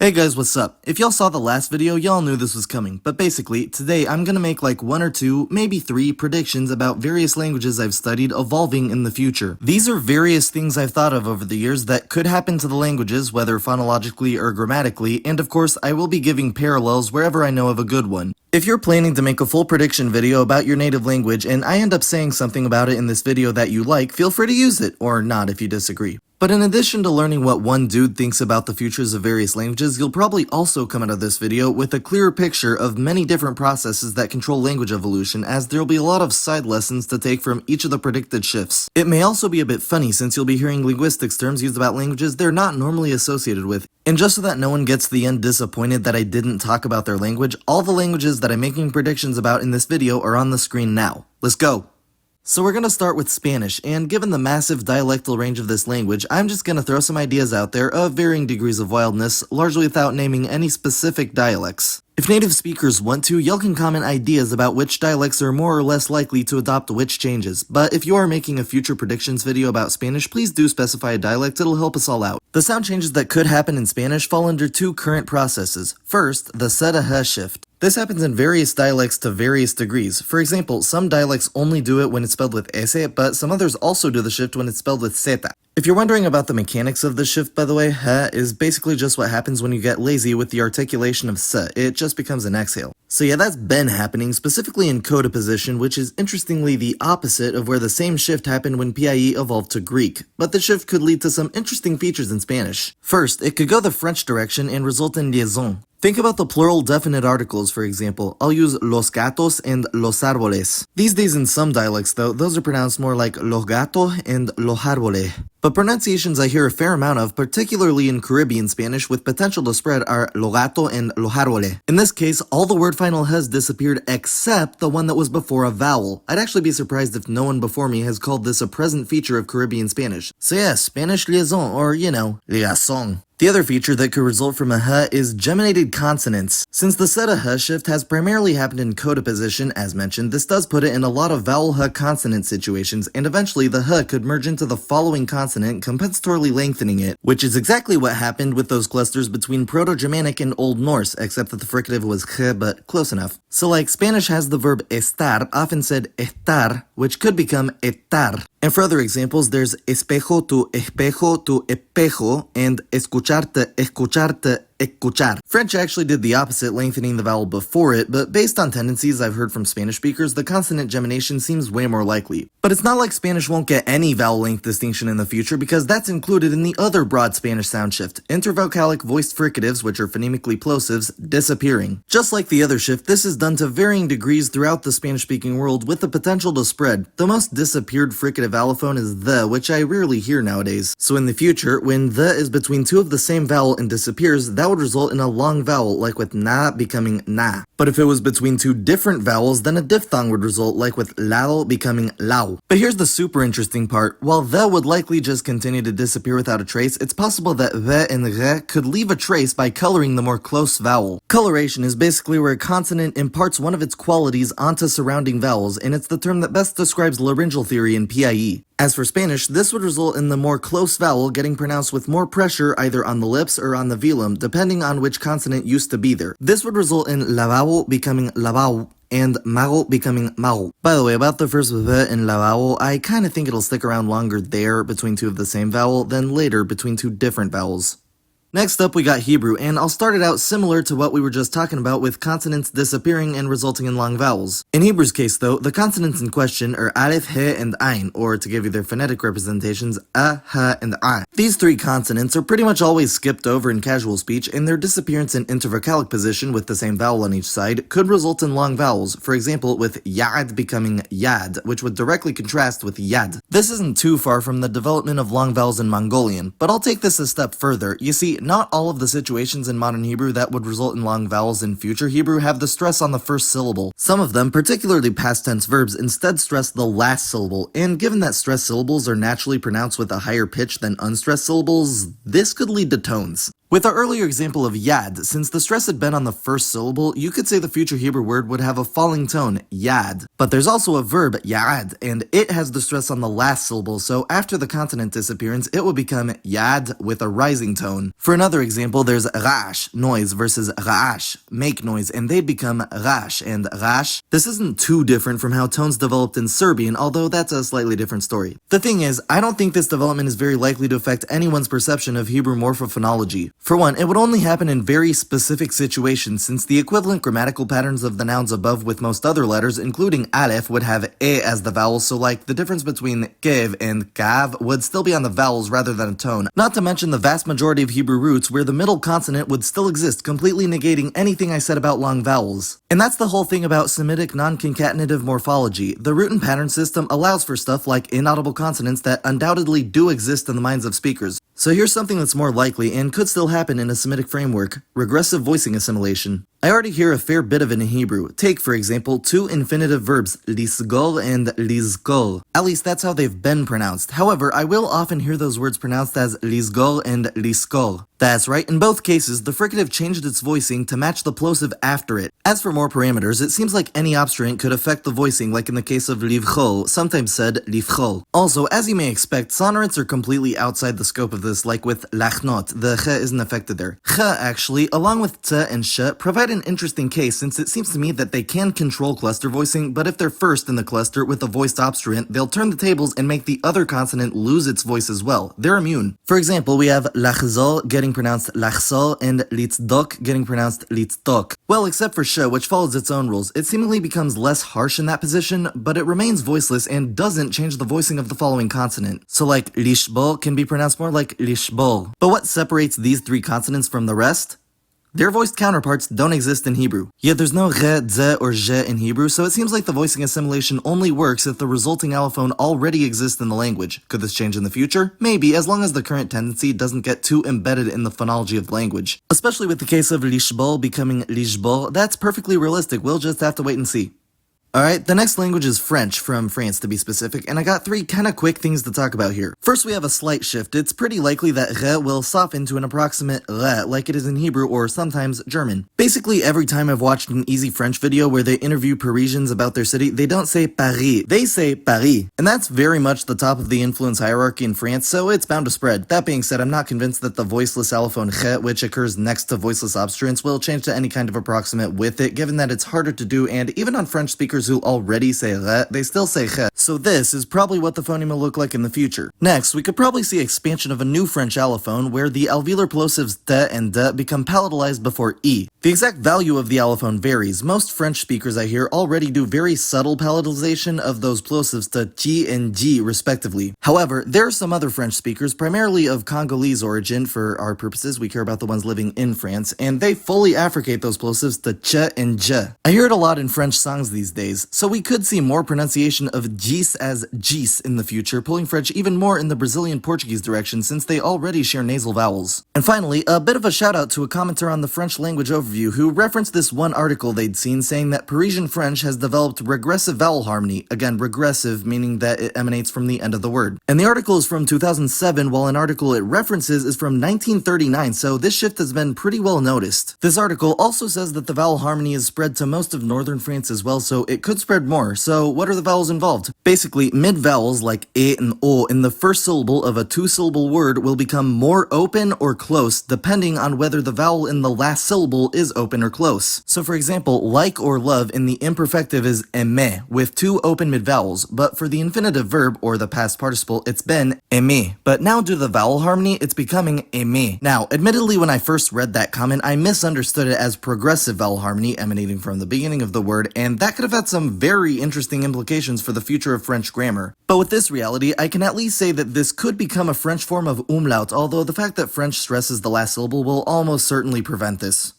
Hey guys, what's up? If y'all saw the last video, y'all knew this was coming, but basically, today I'm gonna make like 1 or 2, maybe 3 predictions about various languages I've studied evolving in the future. These are various things I've thought of over the years that could happen to the languages, whether phonologically or grammatically, and of course, I will be giving parallels wherever I know of a good one. If you're planning to make a full prediction video about your native language and I end up saying something about it in this video that you like, feel free to use it, or not if you disagree. But in addition to learning what one dude thinks about the futures of various languages, you'll probably also come out of this video with a clearer picture of many different processes that control language evolution, as there'll be a lot of side lessons to take from each of the predicted shifts. It may also be a bit funny since you'll be hearing linguistics terms used about languages they're not normally associated with. And just so that no one gets to the end disappointed that I didn't talk about their language, all the languages that I'm making predictions about in this video are on the screen now. Let's go! So we're gonna start with Spanish, and given the massive dialectal range of this language, I'm just gonna throw some ideas out there of varying degrees of wildness, largely without naming any specific dialects. If native speakers want to, y'all can comment ideas about which dialects are more or less likely to adopt which changes, but if you are making a future predictions video about Spanish, please do specify a dialect, it'll help us all out. The sound changes that could happen in Spanish fall under 2 current processes. First, the S to H shift. This happens in various dialects to various degrees. For example, some dialects only do it when it's spelled with S, but some others also do the shift when it's spelled with Z. If you're wondering about the mechanics of the shift, by the way, H is basically just what happens when you get lazy with the articulation of S. It just becomes an exhale. So yeah, that's been happening, specifically in coda position, which is interestingly the opposite of where the same shift happened when PIE evolved to Greek. But the shift could lead to some interesting features in Spanish. First, it could go the French direction and result in liaison. Think about the plural definite articles, for example. I'll use los gatos and los árboles. These days in some dialects though, those are pronounced more like los gatos and los árboles. But pronunciations I hear a fair amount of, particularly in Caribbean Spanish with potential to spread, are lo gato and los árboles. In this case, all the word final has disappeared except the one that was before a vowel. I'd actually be surprised if no one before me has called this a present feature of Caribbean Spanish. So yeah, Spanish liaison, or liaison. The other feature that could result from a H is geminated consonants. Since the S to H shift has primarily happened in coda position, as mentioned, this does put it in a lot of vowel H consonant situations, and eventually the H could merge into the following consonant, compensatorily lengthening it, which is exactly what happened with those clusters between Proto-Germanic and Old Norse, except that the fricative was H, but close enough. So like Spanish has the verb estar, often said estar, which could become etar. And for other examples, there's espejo to espejo, and escucharte, escuchar. French actually did the opposite, lengthening the vowel before it, but based on tendencies I've heard from Spanish speakers, the consonant gemination seems way more likely. But it's not like Spanish won't get any vowel length distinction in the future, because that's included in the other broad Spanish sound shift, intervocalic voiced fricatives, which are phonemically plosives, disappearing. Just like the other shift, this is done to varying degrees throughout the Spanish-speaking world with the potential to spread. The most disappeared fricative allophone is the, which I rarely hear nowadays. So in the future, when the is between 2 of the same vowel and disappears, that would result in a long vowel, like with na becoming na. But if it was between 2 different vowels, then a diphthong would result, like with lao becoming lao. But here's the super interesting part. While the would likely just continue to disappear without a trace, it's possible that the and re could leave a trace by coloring the more close vowel. Coloration is basically where a consonant imparts one of its qualities onto surrounding vowels, and it's the term that best describes laryngeal theory in PIE. As for Spanish, this would result in the more close vowel getting pronounced with more pressure either on the lips or on the velum, depending on which consonant used to be there. This would result in lavabo becoming lavau, and mago becoming mau. By the way, about the first v in lavabo, I kinda think it'll stick around longer there between 2 of the same vowel than later between 2 different vowels. Next up, we got Hebrew, and I'll start it out similar to what we were just talking about with consonants disappearing and resulting in long vowels. In Hebrew's case though, the consonants in question are alef, he, and ayin, or to give you their phonetic representations, a, ha, and a. These 3 consonants are pretty much always skipped over in casual speech, and their disappearance in intervocalic position with the same vowel on each side could result in long vowels, for example with yad becoming yad, which would directly contrast with yad. This isn't too far from the development of long vowels in Mongolian, but I'll take this a step further. You see, not all of the situations in modern Hebrew that would result in long vowels in future Hebrew have the stress on the first syllable. Some of them, particularly past tense verbs, instead stress the last syllable, and given that stressed syllables are naturally pronounced with a higher pitch than unstressed syllables, this could lead to tones. With our earlier example of yad, since the stress had been on the first syllable, you could say the future Hebrew word would have a falling tone, yad. But there's also a verb, ya'ad, and it has the stress on the last syllable, so after the consonant disappearance, it would become yad with a rising tone. For another example, there's rash, noise, versus ra'ash, make noise, and they'd become rash and rash. This isn't too different from how tones developed in Serbian, although that's a slightly different story. The thing is, I don't think this development is very likely to affect anyone's perception of Hebrew morphophonology. For one, it would only happen in very specific situations, since the equivalent grammatical patterns of the nouns above with most other letters, including alef, would have e as the vowel, so like the difference between kev and kav would still be on the vowels rather than a tone, not to mention the vast majority of Hebrew roots where the middle consonant would still exist, completely negating anything I said about long vowels. And that's the whole thing about Semitic non-concatenative morphology. The root and pattern system allows for stuff like inaudible consonants that undoubtedly do exist in the minds of speakers. So here's something that's more likely and could still happen in a Semitic framework: regressive voicing assimilation. I already hear a fair bit of it in Hebrew. Take, for example, two infinitive verbs, lisgol and lizkol. At least that's how they've been pronounced. However, I will often hear those words pronounced as lisgol and liskol. That's right, in both cases, the fricative changed its voicing to match the plosive after it. As for more parameters, it seems like any obstruent could affect the voicing, like in the case of livchol, sometimes said livchol. Also, as you may expect, sonorants are completely outside the scope of this, like with lachnot, the ch isn't affected there. Ch, actually, along with t and sh, provide an interesting case, since it seems to me that they can control cluster voicing, but if they're first in the cluster with a voiced obstruent, they'll turn the tables and make the other consonant lose its voice as well. They're immune. For example, we have lachzol getting pronounced lachsol and litzdok getting pronounced litzdok. Well, except for sh, which follows its own rules, it seemingly becomes less harsh in that position, but it remains voiceless and doesn't change the voicing of the following consonant. So like lishbol can be pronounced more like lishbol. But what separates these three consonants from the rest? Their voiced counterparts don't exist in Hebrew. Yet there's no re, ze, or je in Hebrew, so it seems like the voicing assimilation only works if the resulting allophone already exists in the language. Could this change in the future? Maybe, as long as the current tendency doesn't get too embedded in the phonology of the language. Especially with the case of lishbol becoming lishbol, that's perfectly realistic. We'll just have to wait and see. Alright, the next language is French, from France to be specific, and I got three kinda quick things to talk about here. First, we have a slight shift. It's pretty likely that re will soften to an approximate re, like it is in Hebrew or sometimes German. Basically, every time I've watched an Easy French video where they interview Parisians about their city, they don't say Paris, they say Paris. And that's very much the top of the influence hierarchy in France, so it's bound to spread. That being said, I'm not convinced that the voiceless allophone re, which occurs next to voiceless obstruents, will change to any kind of approximate with it, given that it's harder to do, and even on French speakers who already say re, they still say che. So this is probably what the phoneme will look like in the future. Next, we could probably see expansion of a new French allophone where the alveolar plosives te and de become palatalized before e. The exact value of the allophone varies. Most French speakers I hear already do very subtle palatalization of those plosives to chi and ji respectively. However, there are some other French speakers, primarily of Congolese origin for our purposes, we care about the ones living in France, and they fully affricate those plosives to che and je. I hear it a lot in French songs these days, so we could see more pronunciation of gis as gis in the future, pulling French even more in the Brazilian Portuguese direction since they already share nasal vowels. And finally, a bit of a shout out to a commenter on the French language overview who referenced this one article they'd seen saying that Parisian French has developed regressive vowel harmony, again regressive meaning that it emanates from the end of the word. And the article is from 2007 while an article it references is from 1939, so this shift has been pretty well noticed. This article also says that the vowel harmony is spread to most of northern France as well, so it could spread more. So what are the vowels involved? Basically, mid-vowels like e and o in the first syllable of a two-syllable word will become more open or close depending on whether the vowel in the last syllable is open or close. So for example, like or love in the imperfective is aimer with two open mid-vowels, but for the infinitive verb or the past participle it's been aimer. But now due to the vowel harmony it's becoming aimer. Now, admittedly when I first read that comment I misunderstood it as progressive vowel harmony emanating from the beginning of the word, and that could have had some very interesting implications for the future of French grammar. But with this reality, I can at least say that this could become a French form of umlaut, although the fact that French stresses the last syllable will almost certainly prevent this.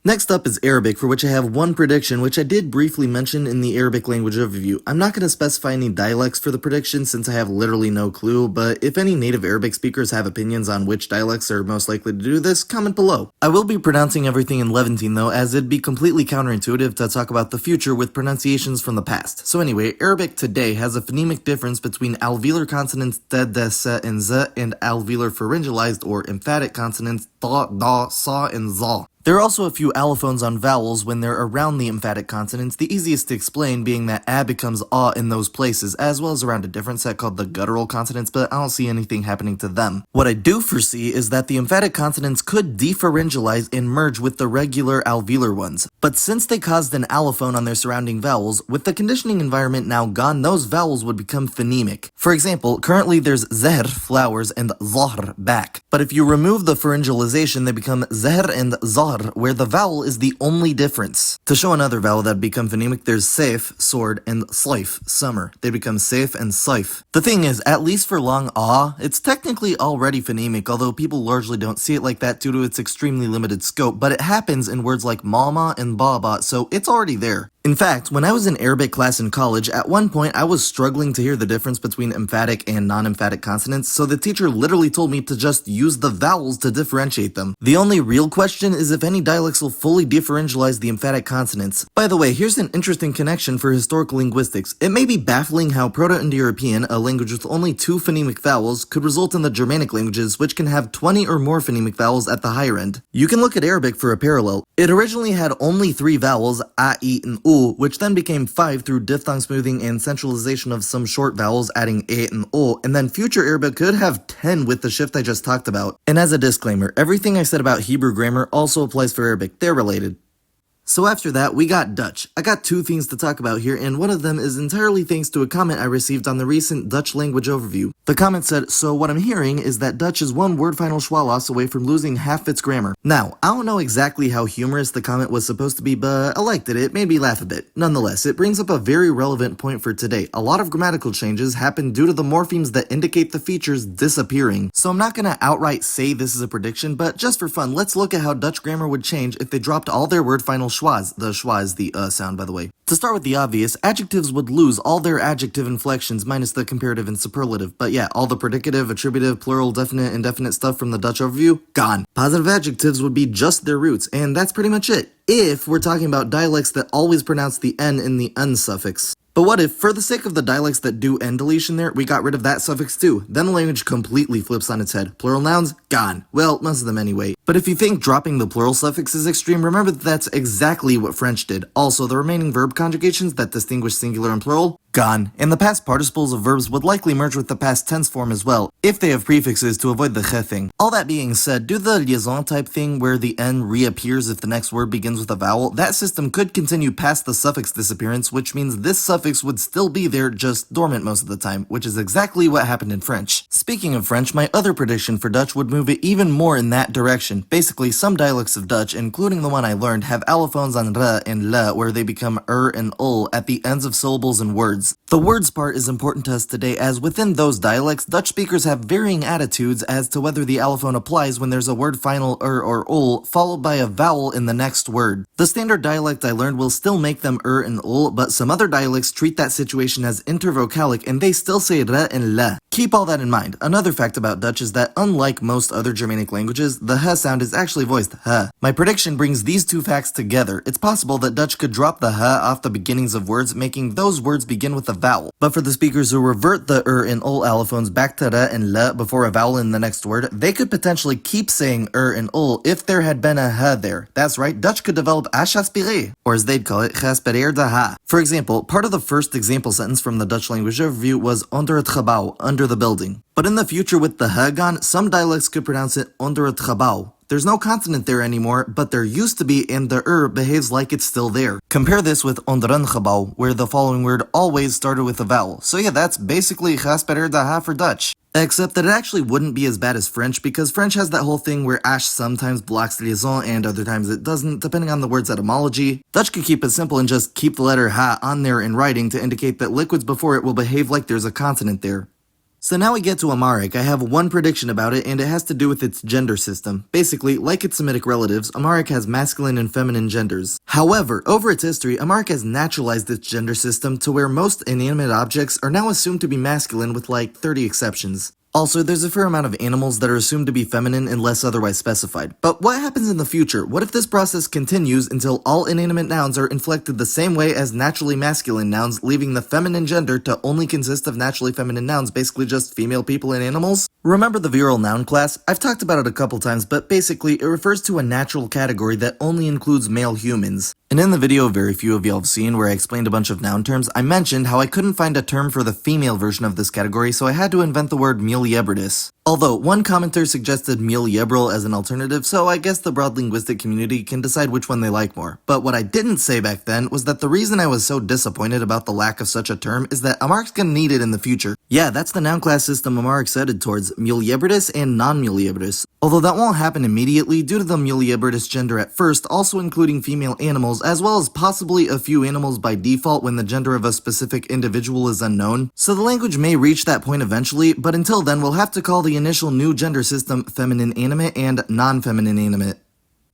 Next up is Arabic, for which I have one prediction, which I did briefly mention in the Arabic language overview. I'm not going to specify any dialects for the prediction since I have literally no clue, but if any native Arabic speakers have opinions on which dialects are most likely to do this, comment below. I will be pronouncing everything in Levantine though, as it'd be completely counterintuitive to talk about the future with pronunciations from the past. So anyway, Arabic today has a phonemic difference between alveolar consonants d, d, s, and z, and alveolar pharyngalized or emphatic consonants da, da, sa, and za. There are also a few allophones on vowels when they're around the emphatic consonants, the easiest to explain being that a becomes a in those places, as well as around a different set called the guttural consonants, but I don't see anything happening to them. What I do foresee is that the emphatic consonants could depharyngalize and merge with the regular alveolar ones. But since they caused an allophone on their surrounding vowels, with the conditioning environment now gone, those vowels would become phonemic. For example, currently there's zehr, flowers, and zahr, back. But if you remove the pharyngalization, they become zehr and zahr, where the vowel is the only difference. To show another vowel that become phonemic, there's saif, sword, and saif, summer. They become saif and saif. The thing is, at least for long ah, it's technically already phonemic, although people largely don't see it like that due to its extremely limited scope, but it happens in words like mama and baba, so it's already there. In fact, when I was in Arabic class in college, at one point I was struggling to hear the difference between emphatic and non-emphatic consonants, so the teacher literally told me to just use the vowels to differentiate them. The only real question is if any dialects will fully differentialize the emphatic consonants. By the way, here's an interesting connection for historical linguistics. It may be baffling how Proto-Indo-European, a language with only 2 phonemic vowels, could result in the Germanic languages, which can have 20 or more phonemic vowels at the higher end. You can look at Arabic for a parallel. It originally had only 3 vowels, a, I, and u, which then became 5 through diphthong smoothing and centralization of some short vowels adding e and o, and then future Arabic could have 10 with the shift I just talked about. And as a disclaimer, everything I said about Hebrew grammar also applies for Arabic. They're related. So after that, we got Dutch. I got 2 things to talk about here, and one of them is entirely thanks to a comment I received on the recent Dutch language overview. The comment said, so what I'm hearing is that Dutch is 1 word final schwa loss away from losing half its grammar. Now, I don't know exactly how humorous the comment was supposed to be, but I liked it. It made me laugh a bit. Nonetheless, it brings up a very relevant point for today. A lot of grammatical changes happen due to the morphemes that indicate the features disappearing. So I'm not gonna outright say this is a prediction, but just for fun, let's look at how Dutch grammar would change if they dropped all their word final schwas. The schwa is the sound, by the way. To start with the obvious, adjectives would lose all their adjective inflections minus the comparative and superlative. But yeah, all the predicative, attributive, plural, definite, indefinite stuff from the Dutch overview, gone. Positive adjectives would be just their roots, and that's pretty much it. If we're talking about dialects that always pronounce the n in the un suffix. But what if, for the sake of the dialects that do end deletion there, we got rid of that suffix too? Then the language completely flips on its head. Plural nouns, gone. Well, most of them anyway. But if you think dropping the plural suffix is extreme, remember that that's exactly what French did. Also, the remaining verb conjugations that distinguish singular and plural, gone. And the past participles of verbs would likely merge with the past tense form as well, if they have prefixes to avoid the ch thing. All that being said, do the liaison type thing where the n reappears if the next word begins with a vowel. That system could continue past the suffix disappearance, which means this suffix would still be there, just dormant most of the time, which is exactly what happened in French. Speaking of French, my other prediction for Dutch would move it even more in that direction. Basically, some dialects of Dutch, including the one I learned, have allophones on r and l where they become and ul at the ends of syllables and words. The words part is important to us today, as within those dialects, Dutch speakers have varying attitudes as to whether the allophone applies when there's a word final or ul followed by a vowel in the next word. The standard dialect I learned will still make them and ul, but some other dialects treat that situation as intervocalic and they still say r and la. Keep all that in mind. Another fact about Dutch is that unlike most other Germanic languages, the h sound is actually voiced h. My prediction brings these 2 facts together. It's possible that Dutch could drop the h off the beginnings of words, making those words begin with a vowel. But for the speakers who revert the and ul allophones back to r and la before a vowel in the next word, they could potentially keep saying and ul if there had been a h there. That's right, Dutch could develop h aspiré, or as they'd call it, gaspereer de h. For example, part of the first example sentence from the Dutch language overview was onder het gebouw, under the building. But in the future with the h gone, some dialects could pronounce it onder het gebouw. There's no consonant there anymore, but there used to be, and the behaves like it's still there. Compare this with onder een gebouw, where the following word always started with a vowel. So yeah, that's basically gaspereer de h for Dutch. Except that it actually wouldn't be as bad as French, because French has that whole thing where ash sometimes blocks liaison and other times it doesn't, depending on the word's etymology. Dutch could keep it simple and just keep the letter ha on there in writing to indicate that liquids before it will behave like there's a consonant there. So now we get to Amharic. I have one prediction about it, and it has to do with its gender system. Basically, like its Semitic relatives, Amharic has masculine and feminine genders. However, over its history, Amharic has naturalized its gender system to where most inanimate objects are now assumed to be masculine with like 30 exceptions. Also, there's a fair amount of animals that are assumed to be feminine unless otherwise specified. But what happens in the future? What if this process continues until all inanimate nouns are inflected the same way as naturally masculine nouns, leaving the feminine gender to only consist of naturally feminine nouns, basically just female people and animals? Remember the virile noun class? I've talked about it a couple times, but basically it refers to a natural category that only includes male humans. And in the video very few of y'all have seen where I explained a bunch of noun terms, I mentioned how I couldn't find a term for the female version of this category, so I had to invent the word muliebridis. Although, one commenter suggested muliebril as an alternative, so I guess the broad linguistic community can decide which one they like more. But what I didn't say back then was that the reason I was so disappointed about the lack of such a term is that Amharic's gonna need it in the future. Yeah, that's the noun class system Amharic's headed towards, muliebridis and non-muliebridis. Although that won't happen immediately due to the muliebridis gender at first, also including female animals, as well as possibly a few animals by default when the gender of a specific individual is unknown. So the language may reach that point eventually, but until then we'll have to call the initial new gender system feminine animate and non-feminine animate.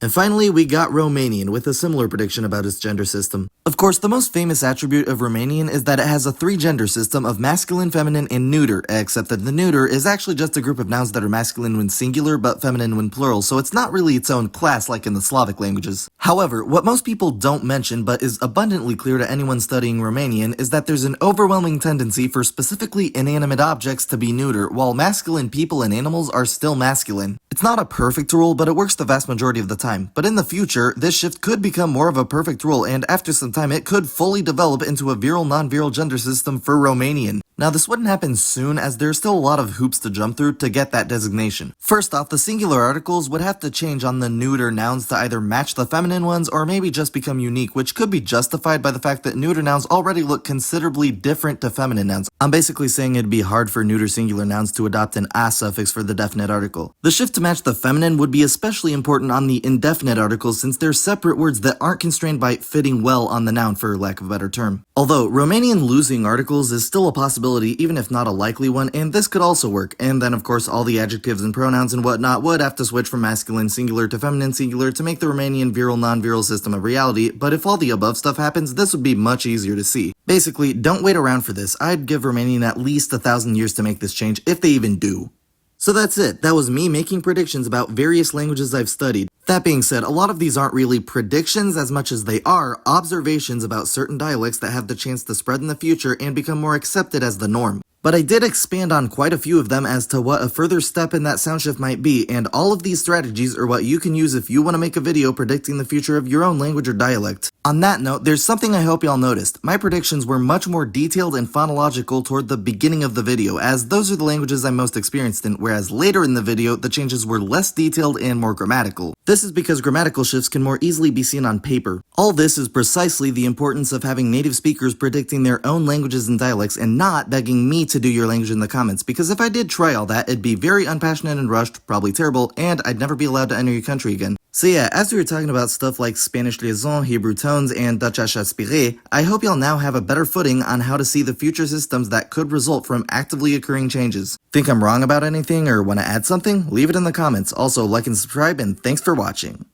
And finally, we got Romanian with a similar prediction about its gender system. Of course, the most famous attribute of Romanian is that it has a three-gender system of masculine, feminine, and neuter, except that the neuter is actually just a group of nouns that are masculine when singular but feminine when plural, so it's not really its own class like in the Slavic languages. However, what most people don't mention but is abundantly clear to anyone studying Romanian is that there's an overwhelming tendency for specifically inanimate objects to be neuter, while masculine people and animals are still masculine. It's not a perfect rule, but it works the vast majority of the time. But in the future, this shift could become more of a perfect rule, and after some time it could fully develop into a virile non-virile gender system for Romanian. Now this wouldn't happen soon as there's still a lot of hoops to jump through to get that designation. First off, the singular articles would have to change on the neuter nouns to either match the feminine ones or maybe just become unique, which could be justified by the fact that neuter nouns already look considerably different to feminine nouns. I'm basically saying it'd be hard for neuter singular nouns to adopt an a suffix for the definite article. The shift to match the feminine would be especially important on the indefinite articles since they're separate words that aren't constrained by fitting well on the noun for lack of a better term. Although Romanian losing articles is still a possibility even if not a likely one, and this could also work. And then of course all the adjectives and pronouns and whatnot would have to switch from masculine singular to feminine singular to make the Romanian virile non-virile system a reality, but if all the above stuff happens, this would be much easier to see. Basically, don't wait around for this. I'd give Romanian at least 1,000 years to make this change, if they even do. So that's it. That was me making predictions about various languages I've studied. That being said, a lot of these aren't really predictions as much as they are observations about certain dialects that have the chance to spread in the future and become more accepted as the norm. But I did expand on quite a few of them as to what a further step in that sound shift might be, and all of these strategies are what you can use if you want to make a video predicting the future of your own language or dialect. On that note, there's something I hope y'all noticed. My predictions were much more detailed and phonological toward the beginning of the video, as those are the languages I'm most experienced in, whereas later in the video, the changes were less detailed and more grammatical. This is because grammatical shifts can more easily be seen on paper. All this is precisely the importance of having native speakers predicting their own languages and dialects and not begging me to do your language in the comments, because if I did try all that, it'd be very unpassionate and rushed, probably terrible, and I'd never be allowed to enter your country again. So yeah, as we were talking about stuff like Spanish liaison, Hebrew tones, and Dutch aspiré, I hope y'all now have a better footing on how to see the future systems that could result from actively occurring changes. Think I'm wrong about anything or want to add something? Leave it in the comments. Also, like and subscribe, and thanks for watching.